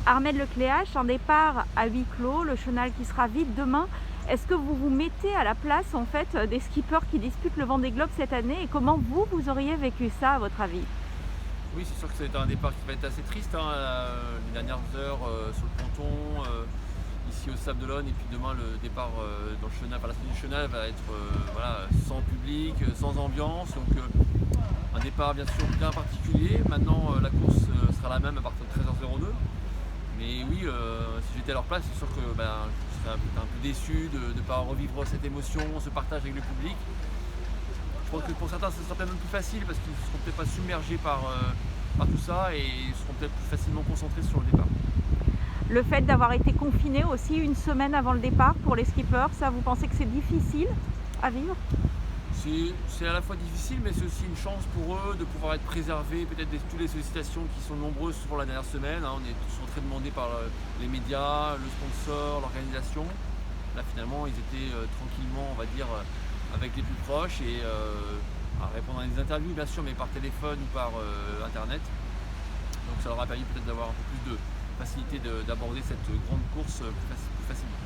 Armelle Lecléache, un départ à huis clos, le chenal qui sera vide demain. Est-ce que vous vous mettez à la place en fait des skippers qui disputent le Vendée Globe cette année et comment vous auriez vécu ça à votre avis? Oui, c'est sûr que c'est un départ qui va être assez triste, hein, les dernières heures sur le ponton, ici au Sable d'Olonne, et puis demain le départ dans le Chenal, par la suite du Chenal va être voilà, sans public, sans ambiance, donc un départ bien sûr bien particulier. Maintenant la course sera la même à partir de 13h02, mais oui, si j'étais à leur place, c'est sûr que je serais un peu déçu de ne pas revivre cette émotion, ce partage avec le public. Je pense que pour certains, ce sera peut-être même plus facile parce qu'ils ne seront peut-être pas submergés par tout ça et ils seront peut-être plus facilement concentrés sur le départ. Le fait d'avoir été confiné aussi une semaine avant le départ pour les skippers, ça vous pensez que c'est difficile à vivre? C'est à la fois difficile, mais c'est aussi une chance pour eux de pouvoir être préservés peut-être de toutes les sollicitations qui sont nombreuses sur la dernière semaine, hein. On est tous très demandés par les médias, le sponsor, l'organisation. Là, finalement, ils étaient tranquillement, on va dire, avec les plus proches et à répondre à des interviews, bien sûr, mais par téléphone ou par internet. Donc, ça leur a permis peut-être d'avoir un peu plus de facilité d'aborder cette grande course plus facilement.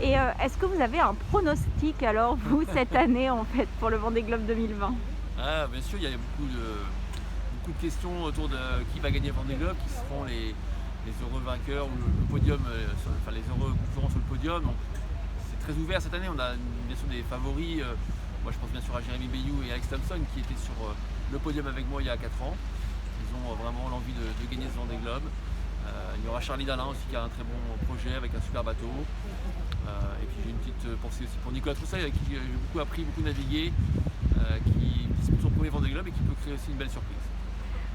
Et est-ce que vous avez un pronostic alors vous cette année en fait pour le Vendée Globe 2020? Ah, bien sûr, il y a beaucoup de questions autour de qui va gagner le Vendée Globe, qui seront les heureux vainqueurs ou le podium, enfin les heureux concurrents sur le podium. Donc, c'est très ouvert cette année, on a bien sûr des favoris. Moi je pense bien sûr à Jérémy Bayou et Alex Thompson qui étaient sur le podium avec moi il y a 4 ans. Ils ont vraiment l'envie de gagner ce Vendée Globe. Il y aura Charlie Dalin aussi qui a un très bon projet avec un super bateau. Et puis j'ai une petite pensée aussi pour Nicolas Trousset avec qui j'ai beaucoup appris, beaucoup navigué, qui dispute son premier Vendée Globe et qui peut créer aussi une belle surprise.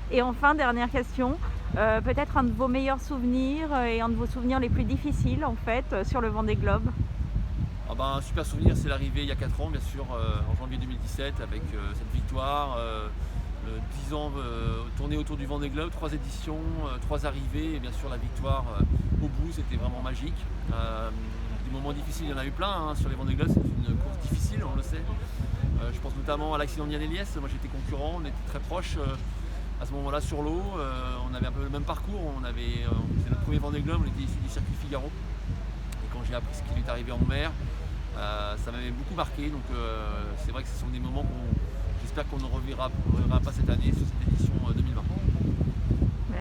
Et enfin, dernière question, peut-être un de vos meilleurs souvenirs et un de vos souvenirs les plus difficiles en fait sur le Vendée Globe? Ah ben, un super souvenir, c'est l'arrivée il y a 4 ans, bien sûr, en janvier 2017, avec cette victoire. 10 ans tournée autour du Vendée Globe, 3 éditions, 3 arrivées, et bien sûr la victoire au bout, c'était vraiment magique. Des moments difficiles, il y en a eu plein hein, sur les Vendée Globe, c'est une course difficile, on le sait. Je pense notamment à l'accident de Yann Eliès, moi j'étais concurrent, on était très proches à ce moment-là sur l'eau, on avait un peu le même parcours, c'était notre premier Vendée Globe, on était issu du circuit Figaro. Et quand j'ai appris ce qui lui est arrivé en mer, ça m'avait beaucoup marqué, donc c'est vrai que ce sont des moments j'espère qu'on ne reverra pas cette année sur cette édition 2020.